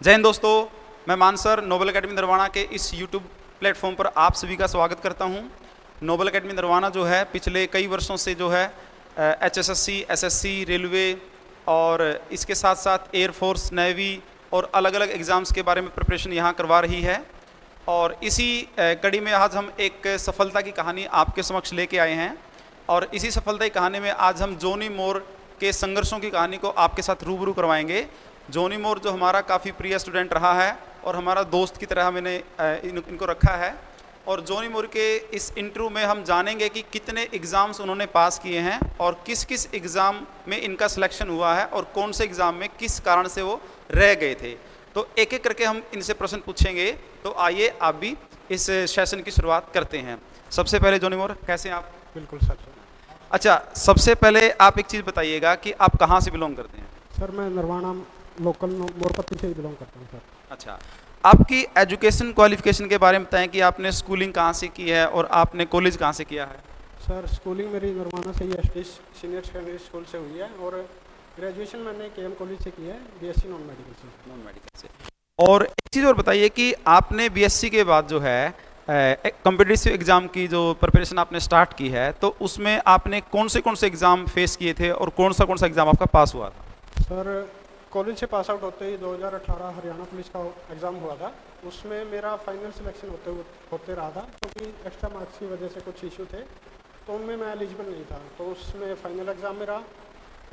जय हिंद दोस्तों, मैं मानसर नोबल एकेडमी नरवाना के इस यूट्यूब प्लेटफॉर्म पर आप सभी का स्वागत करता हूं। नोबल एकेडमी नरवाना जो है पिछले कई वर्षों से जो है HSSC, SSC, रेलवे और इसके साथ साथ एयरफोर्स, नेवी और अलग अलग एग्ज़ाम्स के बारे में प्रिपरेशन यहाँ करवा रही है। और इसी कड़ी में आज हम एक सफलता की कहानी आपके समक्ष लेके आए हैं और इसी सफलता की कहानी में आज हम जोनी मोर के संघर्षों की कहानी को आपके साथ रूबरू करवाएंगे। जोनी मोर जो हमारा काफ़ी प्रिय स्टूडेंट रहा है और हमारा दोस्त की तरह मैंने इनको रखा है। और जोनी मोर के इस इंटरव्यू में हम जानेंगे कि कितने एग्ज़ाम्स उन्होंने पास किए हैं और किस किस एग्ज़ाम में इनका सिलेक्शन हुआ है और कौन से एग्ज़ाम में किस कारण से वो रह गए थे। तो एक एक करके हम इनसे प्रश्न पूछेंगे। तो आइए आप भी इस सेशन की शुरुआत करते हैं। सबसे पहले जोनी मोर, कैसे हैं आप? बिल्कुल सर। अच्छा, सबसे पहले आप एक चीज़ बताइएगा कि आप कहाँ से बिलोंग करते हैं? सर मैं नरवाना लोकल मोरपत्ती से ही बिलोंग करता हूँ सर। अच्छा, आपकी एजुकेशन क्वालिफिकेशन के बारे में बताएं कि आपने स्कूलिंग कहाँ से की है और आपने कॉलेज कहाँ से किया है? सर स्कूलिंग मेरी नरवाना से ही ST सीनियर सेकेंडरी स्कूल से हुई है और ग्रेजुएशन मैंने KM कॉलेज से की है, BSc नॉन मेडिकल से। और एक चीज़ और बताइए कि आपने BSc के बाद जो है कॉम्पिटिटिव एग्ज़ाम की जो प्रिपरेशन आपने स्टार्ट की है, तो उसमें आपने कौन से एग्ज़ाम फेस किए थे और कौन सा एग्ज़ाम आपका पास हुआ था? सर कॉलेज से पास आउट होते ही 2018 हरियाणा पुलिस का एग्ज़ाम हुआ था। उसमें मेरा फाइनल सिलेक्शन होते रहा था क्योंकि एक्स्ट्रा मार्क्स की वजह से कुछ इशू थे, तो उनमें मैं एलिजिबल नहीं था, तो उसमें फाइनल एग्ज़ाम मेरा।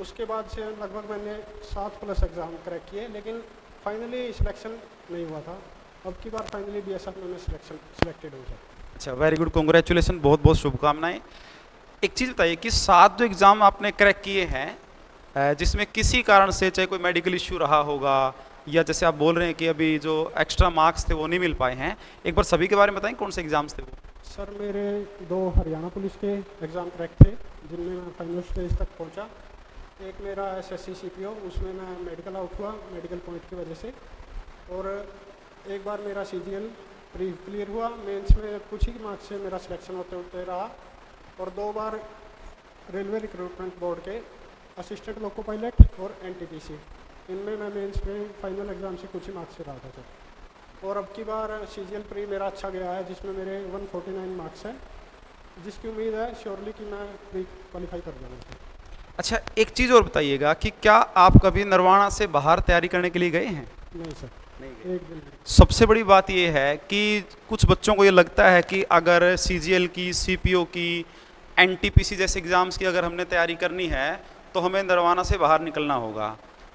उसके बाद से लगभग मैंने 7+ एग्ज़ाम क्रैक किए, लेकिन फाइनली सिलेक्शन नहीं हुआ था। अब की बार फाइनली BSF में मैं सिलेक्टेड हूँ सर। अच्छा, वेरी गुड, कॉन्ग्रेचुलेसन, बहुत बहुत शुभकामनाएं। एक चीज़ बताइए कि 7 जो एग्ज़ाम आपने क्रैक किए हैं जिसमें किसी कारण से, चाहे कोई मेडिकल इश्यू रहा होगा या जैसे आप बोल रहे हैं कि अभी जो एक्स्ट्रा मार्क्स थे वो नहीं मिल पाए हैं, एक बार सभी के बारे में बताएं कौन से एग्ज़ाम्स थे वो? सर मेरे 2 हरियाणा पुलिस के एग्ज़ाम क्रैक थे जिनमें मैं फाइनल स्टेज तक पहुंचा। एक मेरा SSC CPO, उसमें मैं मेडिकल आउट हुआ मेडिकल पॉइंट की वजह से। और एक बार मेरा CGL प्री क्लियर हुआ, मेंस में कुछ ही मार्क्स से मेरा सिलेक्शन होते रहा। और 2 बार रेलवे रिक्रूटमेंट बोर्ड के असिस्टेंट लोको पायलट और NTPC, इनमें मैं मेंस में फाइनल एग्ज़ाम से कुछ ही मार्क्स से रहा था सर। और अब की बार CGL प्री मेरा अच्छा गया है जिसमें मेरे 149 मार्क्स हैं, जिसकी उम्मीद है श्योरली कि मैं प्री क्वालिफाई कर जाऊँगा। अच्छा, एक चीज़ और बताइएगा कि क्या आप कभी नरवाना से बाहर तैयारी करने के लिए गए हैं? नहीं सर, नहीं। एक दिन नहीं। सबसे बड़ी बात ये है कि कुछ बच्चों को ये लगता है कि अगर CGL की, CPO की, NTPC जैसे एग्ज़ाम्स की अगर हमने तैयारी करनी है तो हमें नरवाना से बाहर निकलना होगा।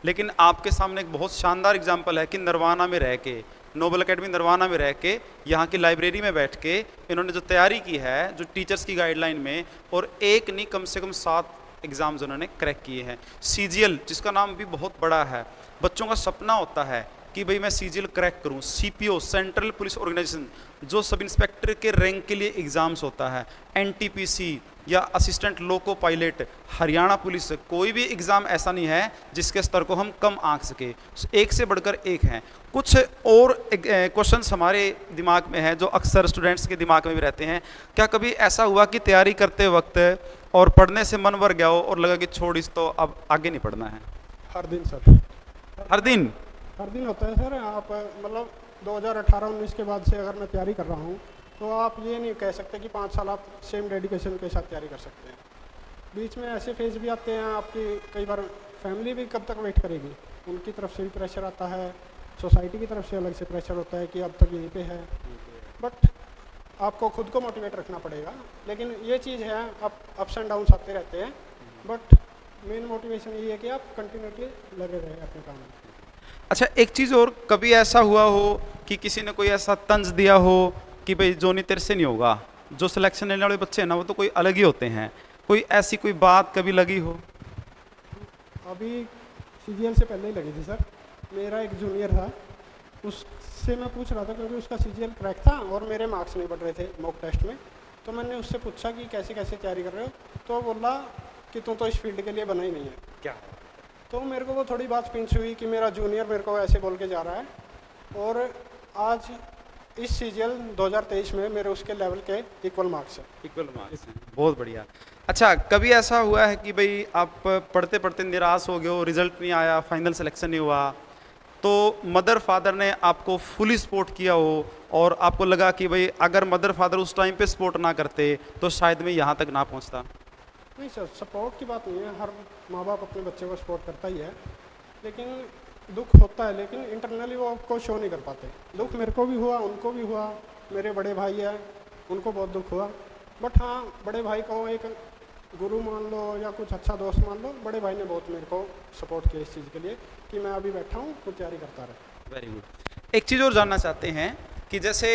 लेकिन आपके सामने एक बहुत शानदार एग्जाम्पल है कि नरवाना में रह के, नोबल एकेडमी नरवाना में रह के, यहाँ की लाइब्रेरी में बैठ के इन्होंने जो तैयारी की है, जो टीचर्स की गाइडलाइन में, और एक नहीं कम से कम 7 एग्ज़ाम्स उन्होंने क्रैक किए हैं। CGL जिसका नाम भी बहुत बड़ा है, बच्चों का सपना होता है कि भाई मैं CGL क्रैक करूं। CPO सेंट्रल पुलिस ऑर्गेनाइजेशन जो सब इंस्पेक्टर के रैंक के लिए एग्ज़ाम्स होता है, NTPC या assistant loco pilot, Haryana police, कोई भी एग्ज़ाम ऐसा नहीं है जिसके स्तर को हम कम आंक सके। एक से बढ़कर एक हैं। कुछ और क्वेश्चंस हमारे दिमाग में हैं जो अक्सर स्टूडेंट्स के दिमाग में भी रहते हैं। क्या कभी ऐसा हुआ कि तैयारी करते वक्त और पढ़ने से मन भर गया हो और लगा कि छोड़ इस, तो अब आगे नहीं पढ़ना है? हर दिन सर, हर दिन होता है सर। आप मतलब 2018-19 के बाद से अगर मैं तैयारी कर रहा हूँ तो आप ये नहीं कह सकते कि 5 साल आप सेम डेडिकेशन के साथ तैयारी कर सकते हैं। बीच में ऐसे फेज भी आते हैं, आपकी कई बार फैमिली भी कब तक वेट करेगी, उनकी तरफ से भी प्रेशर आता है, सोसाइटी की तरफ से अलग से प्रेशर होता है कि अब तक यहीं पे है। बट आपको खुद को मोटिवेट रखना पड़ेगा। लेकिन ये चीज़ है, आप अप्स एंड डाउन्स आते रहते हैं, बट मेन मोटिवेशन ये है कि आप कंटिन्यूटी लगे रहे अपने काम में। अच्छा, एक चीज़ और, कभी ऐसा हुआ हो कि किसी ने कोई ऐसा तंज दिया हो कि भाई जोनी तेरे से नहीं होगा? जो सिलेक्शन लेने वाले बच्चे हैं ना वो तो कोई अलग ही होते हैं। कोई ऐसी कोई बात कभी लगी हो? अभी CGL से पहले ही लगी थी सर। मेरा एक जूनियर था, उससे मैं पूछ रहा था क्योंकि उसका CGL क्रैक था और मेरे मार्क्स नहीं बढ़ रहे थे मॉक टेस्ट में। तो मैंने उससे पूछा कि कैसे कैसे तैयारी कर रहे हो, तो बोला कि तू तो इस फील्ड के लिए बना ही नहीं है। क्या? तो मेरे को वो थोड़ी बात पिंच हुई कि मेरा जूनियर मेरे को ऐसे बोल के जा रहा है। और आज इस CGL 2023 में मेरे उसके लेवल के इक्वल मार्क्स हैं। इक्वल मार्क्स हैं, बहुत बढ़िया। अच्छा, कभी ऐसा हुआ है कि भाई आप पढ़ते पढ़ते निराश हो गए हो, रिजल्ट नहीं आया, फाइनल सिलेक्शन नहीं हुआ, तो मदर फादर ने आपको फुली सपोर्ट किया हो और आपको लगा कि भाई अगर मदर फादर उस टाइम पे सपोर्ट ना करते तो शायद मैं यहाँ तक ना पहुँचता? नहीं सर, सपोर्ट की बात नहीं है, हर माँ बाप अपने बच्चे को सपोर्ट करता ही है, लेकिन दुख होता है, लेकिन इंटरनली वो आपको शो नहीं कर पाते। दुख मेरे को भी हुआ, उनको भी हुआ, मेरे बड़े भाई हैं उनको बहुत दुख हुआ, बट हाँ बड़े भाई को एक गुरु मान लो या कुछ अच्छा दोस्त मान लो, बड़े भाई ने बहुत मेरे को सपोर्ट किया इस चीज़ के लिए कि मैं अभी बैठा हूँ तो तैयारी करता रहा। Very good. एक चीज़ और जानना चाहते हैं कि जैसे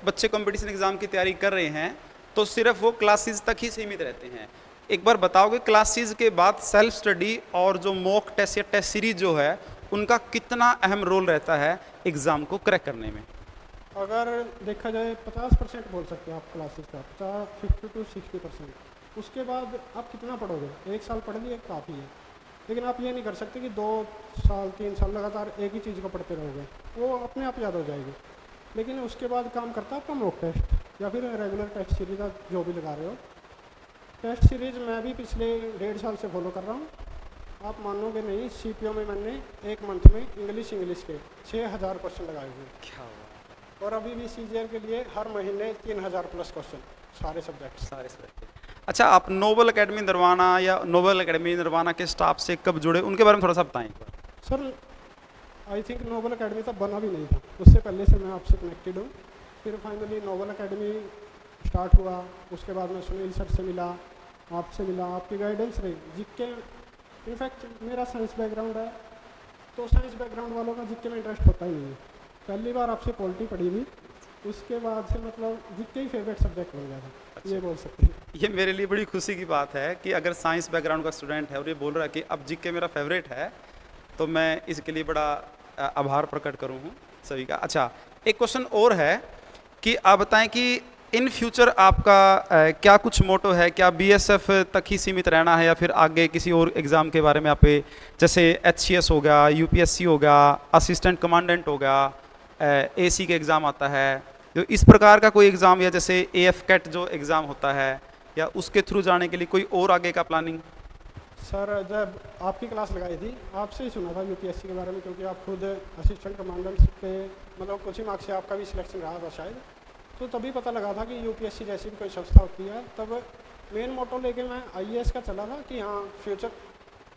बच्चे कंपटीशन एग्ज़ाम की तैयारी कर रहे हैं तो सिर्फ वो क्लासेस तक ही सीमित रहते हैं। एक बार बताओगे क्लासेस के बाद सेल्फ स्टडी और जो मॉक टेस्ट या टेस्ट सीरीज जो है उनका कितना अहम रोल रहता है एग्ज़ाम को क्रैक करने में? अगर देखा जाए 50% बोल सकते हैं आप क्लासेस का, 50 to 60%। उसके बाद आप कितना पढ़ोगे, 1 साल पढ़ लिए काफ़ी है, लेकिन आप ये नहीं कर सकते कि 2 साल 3 साल लगातार एक ही चीज़ को पढ़ते रहोगे, वो अपने आप याद हो जाएगी। लेकिन उसके बाद काम करता है आपका मॉक टेस्ट या फिर रेगुलर टेस्ट सीरीज आप जो भी लगा रहे हो। टेस्ट सीरीज मैं भी पिछले 1.5 साल से फॉलो कर रहा हूँ। आप मानोगे नहीं, CPO में मैंने 1 मंथ में इंग्लिश के 6000 क्वेश्चन लगाए हुए, क्या हुआ? और अभी भी CGL के लिए हर महीने 3000 प्लस क्वेश्चन, सारे सब्जेक्ट। अच्छा, आप नोबल एकेडमी नरवाना या नोबल एकेडमी नरवाना के स्टाफ से कब जुड़े, उनके बारे में थोड़ा सा बताएं। Sir I think Noble Academy तब बना भी नहीं था, उससे पहले से मैं आपसे कनेक्टेड हूँ। फिर फाइनली नोबल एकेडमी स्टार्ट हुआ, उसके बाद मैं सुनील सर से मिला, आपसे मिला, आपकी गाइडेंस रही। जीके इनफैक्ट मेरा साइंस बैकग्राउंड है, तो साइंस बैकग्राउंड वालों का जीके में इंटरेस्ट होता ही नहीं है। पहली बार आपसे पॉलिटी पढ़ी हुई, उसके बाद से मतलब जीके ही फेवरेट सब्जेक्ट बन गया था। अच्छा। ये बोल सकते हैं। ये मेरे लिए बड़ी खुशी की बात है कि अगर साइंस बैकग्राउंड का स्टूडेंट है और ये बोल रहा है कि अब जीके मेरा फेवरेट है, तो मैं इसके लिए बड़ा आभार प्रकट करूँ हूँ सभी का। अच्छा, एक क्वेश्चन और है कि आप बताएं कि इन फ्यूचर आपका क्या कुछ मोटो है? क्या BSF तक ही सीमित रहना है या फिर आगे किसी और एग्ज़ाम के बारे में आप, जैसे HCS हो गया, UPSC हो गया, असिस्टेंट कमांडेंट हो गया, AC का एग्ज़ाम आता है, तो इस प्रकार का कोई एग्ज़ाम, या जैसे AF-CAT जो एग्ज़ाम होता है, या उसके थ्रू जाने के लिए कोई और आगे का प्लानिंग? सर जब आपकी क्लास लगाई थी, आपसे ही सुना था UPSC के बारे में, क्योंकि आप खुद असिस्टेंट कमांडेंट पे मतलब कुछ ही मार्क्स से आपका भी सिलेक्शन रहा था शायद, तो तभी पता लगा था कि UPSC जैसी भी कोई संस्था होती है। तब मेन मोटो लेके मैं IAS का चला था कि हाँ फ्यूचर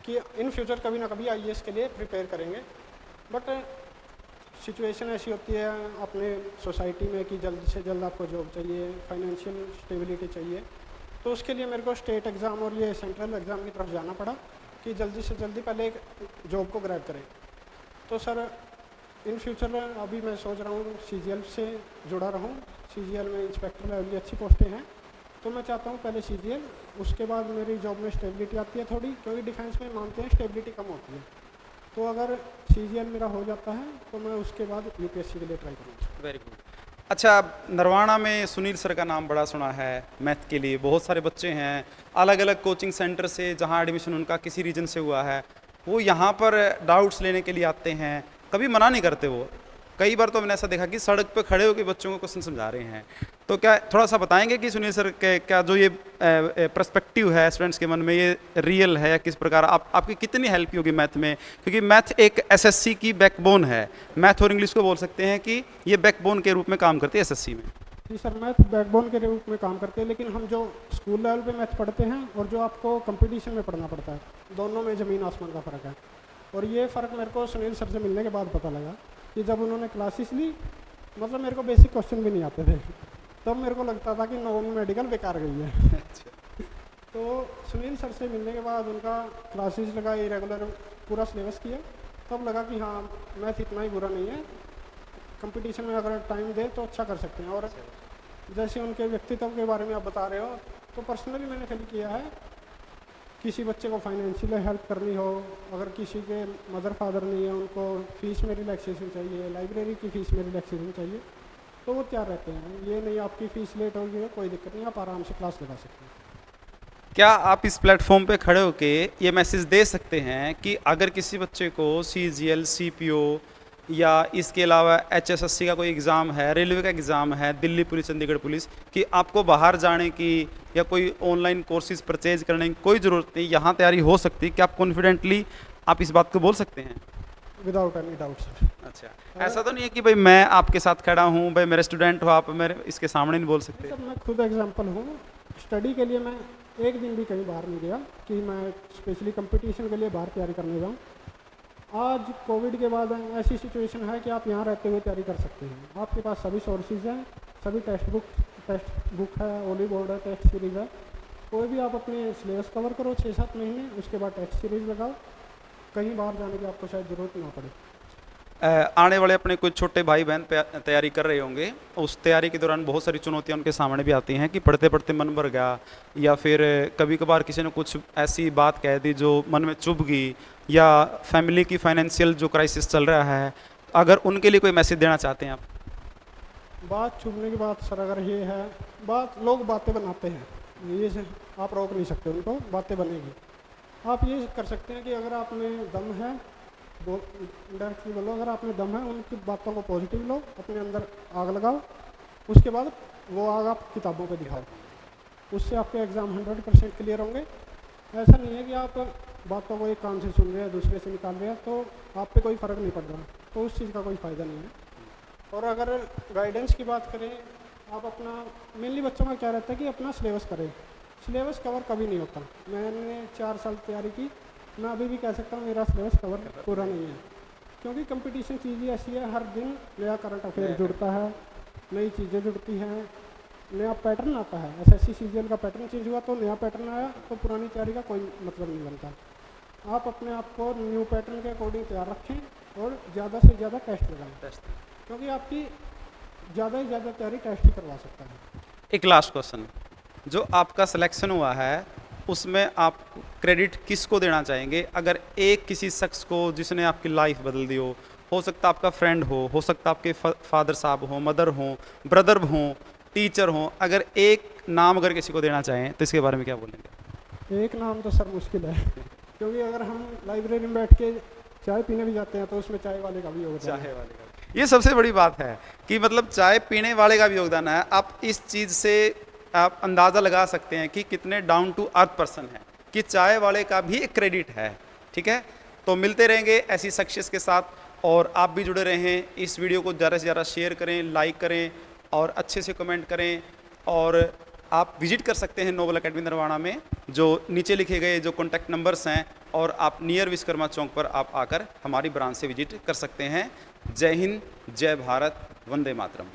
कि इन फ्यूचर कभी ना कभी IAS के लिए प्रिपेयर करेंगे। बट सिचुएशन ऐसी होती है अपने सोसाइटी में कि जल्द से जल्द आपको जॉब चाहिए, फाइनेंशियल स्टेबिलिटी चाहिए, तो उसके लिए मेरे को स्टेट एग्ज़ाम और ये सेंट्रल एग्ज़ाम की तरफ जाना पड़ा कि जल्दी से जल्दी पहले एक जॉब को ग्रैब करें। तो सर इन फ्यूचर अभी मैं सोच रहा हूँ CGL से जुड़ा रहूँ। CGL में इंस्पेक्टर लेवल की अच्छी पोस्टें हैं, तो मैं चाहता हूँ पहले CGL, उसके बाद मेरी जॉब में स्टेबिलिटी आती है थोड़ी, क्योंकि डिफेंस में मानते हैं स्टेबिलिटी कम होती है। तो अगर CGL मेरा हो जाता है तो मैं उसके बाद UPSC के लिए ट्राई करूँगा। Very good. अच्छा, नरवाना में सुनील सर का नाम बड़ा सुना है मैथ के लिए। बहुत सारे बच्चे हैं अलग अलग कोचिंग सेंटर से, जहाँ एडमिशन उनका किसी रीजन से हुआ है, वो यहाँ पर डाउट्स लेने के लिए आते हैं, कभी मना नहीं करते वो। कई बार तो मैंने ऐसा देखा कि सड़क पे खड़े होकर बच्चों को क्वेश्चन समझा रहे हैं। तो क्या थोड़ा सा बताएंगे कि सुनील सर के क्या जो ये पर्सपेक्टिव है स्टूडेंट्स के मन में, ये रियल है या किस प्रकार आपकी कितनी हेल्प होगी मैथ में? क्योंकि मैथ एक SSC की बैकबोन है। मैथ और इंग्लिश को बोल सकते हैं कि ये बैकबोन के रूप में काम करती है SSC में। जी सर, मैथ बैकबोन के रूप में काम करते हैं, लेकिन हम जो स्कूल लेवल पे मैथ पढ़ते हैं और जो आपको कंपटीशन में पढ़ना पड़ता है, दोनों में ज़मीन आसमान का फ़र्क है। और ये फ़र्क मेरे को सुनील सर से मिलने के बाद पता लगा कि जब उन्होंने क्लासेस ली, मतलब मेरे को बेसिक क्वेश्चन भी नहीं आते थे, तब मेरे को लगता था कि नॉन मेडिकल बेकार गई है। तो सुनील सर से मिलने के बाद उनका क्लासेस लगाई, रेगुलर पूरा सिलेबस किया, तब लगा कि हाँ मैथ इतना ही बुरा नहीं है, कंपटीशन में अगर टाइम दे तो अच्छा कर सकते हैं। और जैसे उनके व्यक्तित्व के बारे में आप बता रहे हो, तो पर्सनली मैंने फील किया है, किसी बच्चे को फाइनेंशियल हेल्प करनी हो, अगर किसी के मदर फादर नहीं है, उनको फीस में रिलैक्सेशन चाहिए, लाइब्रेरी की फ़ीस में रिलैक्सेशन चाहिए, तो वो तैयार रहते हैं। ये नहीं आपकी फ़ीस लेट होगी, कोई दिक्कत नहीं, आप आराम से क्लास लगा सकते हैं। क्या आप इस प्लेटफॉर्म पे खड़े होके ये मैसेज दे सकते हैं कि अगर किसी बच्चे को CGL, CPO या इसके अलावा HSSC का कोई एग्ज़ाम है, रेलवे का एग्ज़ाम है, दिल्ली पुलिस, चंडीगढ़ पुलिस, कि आपको बाहर जाने की या कोई ऑनलाइन कोर्सेज परचेज करने की कोई ज़रूरत नहीं, यहाँ तैयारी हो सकती है? क्या आप कॉन्फिडेंटली आप इस बात को बोल सकते हैं? Without any doubt sir. अच्छा, ऐसा तो नहीं है कि भाई मैं आपके साथ खड़ा हूँ, भाई मेरे स्टूडेंट हो आप, मेरे इसके सामने नहीं बोल सकते? सर मैं खुद एग्जांपल हूँ, स्टडी के लिए मैं एक दिन भी कहीं बाहर नहीं गया कि मैं स्पेशली कंपटीशन के लिए बाहर तैयारी करने जाऊँ। आज कोविड के बाद ऐसी सिचुएशन है कि आप यहाँ रहते हुए तैयारी कर सकते हैं। आपके पास सभी सोर्सेज हैं, सभी टेक्स्ट बुक है, ओली बोर्ड है, टेस्ट सीरीज़ है। कोई भी आप अपने सिलेबस कवर करो 6-7 महीने, उसके बाद टेस्ट सीरीज़ लगाओ, कहीं बाहर जाने की आपको शायद ज़रूरत ना पड़े। आने वाले अपने कुछ छोटे भाई बहन तैयारी कर रहे होंगे, उस तैयारी के दौरान बहुत सारी चुनौतियां उनके सामने भी आती हैं कि पढ़ते पढ़ते मन भर गया, या फिर कभी कभार किसी ने कुछ ऐसी बात कह दी जो मन में चुभ गई, या फैमिली की फाइनेंशियल जो क्राइसिस चल रहा है, अगर उनके लिए कोई मैसेज देना चाहते हैं आप? बात चुभने की बात सर अगर ये है, लोग बातें बनाते हैं, ये से आप रोक नहीं सकते उनको, बातें बनेगी। आप ये कर सकते हैं कि अगर आप में दम है, डायरेक्टली बोलो, अगर आप में दम है उनकी बातों को पॉजिटिव लो, अपने अंदर आग लगाओ, उसके बाद वो आग आप किताबों पे दिखाओ, उससे आपके एग्ज़ाम 100% क्लियर होंगे। ऐसा नहीं है कि आप बातों को एक कान से सुन रहे हैं दूसरे से निकाल रहे हैं तो आप पे कोई फ़र्क नहीं पड़ रहा, तो उस चीज़ का कोई फ़ायदा नहीं है। और अगर गाइडेंस की बात करें, आप अपना मेनली बच्चों का क्या रहता है कि अपना सिलेबस करें। सिलेबस कवर कभी नहीं होता। मैंने 4 साल तैयारी की, मैं अभी भी कह सकता हूँ मेरा सिलेबस कवर पूरा नहीं है, क्योंकि कंपटीशन चीज़ ही ऐसी है, हर दिन नया करंट अफेयर जुड़ता है, नई चीज़ें जुड़ती हैं, नया पैटर्न आता है। एसएससी सीजीएल का पैटर्न चेंज हुआ तो नया पैटर्न आया, तो पुरानी तैयारी का कोई मतलब नहीं बनता। आप अपने आप को न्यू पैटर्न के अकॉर्डिंग तैयार रखें और ज़्यादा से ज़्यादा टेस्ट लगाएं, क्योंकि आपकी ज़्यादा से ज़्यादा तैयारी टेस्ट ही करवा सकता है। एक लास्ट क्वेश्चन, जो आपका सिलेक्शन हुआ है उसमें आप क्रेडिट किसको देना चाहेंगे? अगर एक किसी शख्स को जिसने आपकी लाइफ बदल दी हो सकता आपका फ्रेंड हो सकता आपके फादर साहब हो, मदर हो, ब्रदर हो, टीचर हो, अगर एक नाम अगर किसी को देना चाहें तो इसके बारे में क्या बोलेंगे? एक नाम तो सर मुश्किल है क्योंकि अगर हम लाइब्रेरी में बैठ के चाय पीने भी जाते हैं तो उसमें चाय वाले का भी योगदान है। चाय वाले का, ये सबसे बड़ी बात है कि मतलब चाय पीने वाले का भी योगदान है। आप इस चीज़ से आप अंदाज़ा लगा सकते हैं कि कितने डाउन टू अर्थ पर्सन है, कि चाय वाले का भी एक क्रेडिट है। ठीक है, तो मिलते रहेंगे ऐसी सक्सेस के साथ, और आप भी जुड़े रहें। इस वीडियो को ज़्यादा से ज़्यादा शेयर करें, लाइक करें और अच्छे से कमेंट करें। और आप विजिट कर सकते हैं नोबल एकेडमी नरवाना में, जो नीचे लिखे गए जो कॉन्टैक्ट नंबर्स हैं, और आप नियर विश्वकर्मा चौक पर आप आकर हमारी ब्रांच से विजिट कर सकते हैं। जय हिंद, जय भारत, वंदे मातरम।